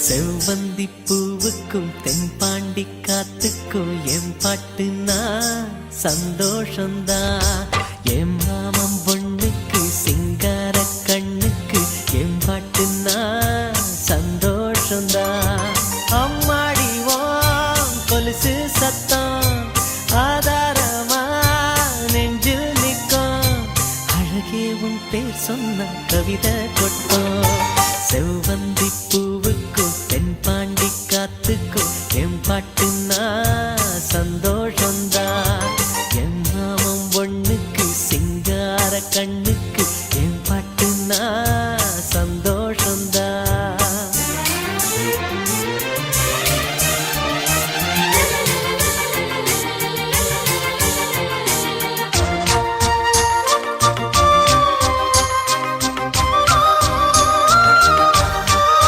செவ்வந்தி பூவுக்கும் தென்பாண்டி காத்துக்கும் என் பாட்டுனா சந்தோஷந்தான். என் மாமன் பொண்ணுக்கு சிங்கார கண்ணுக்கு என் பாட்டுனா சந்தோஷந்தான். அம்மாடிவோம் கொலுசு சத்தம் ஆதாரமா நெஞ்சில் நிற்கும். அழகே உன் பேர் சொன்ன கவிதை கொட்டும். செவ்வந்தி பூ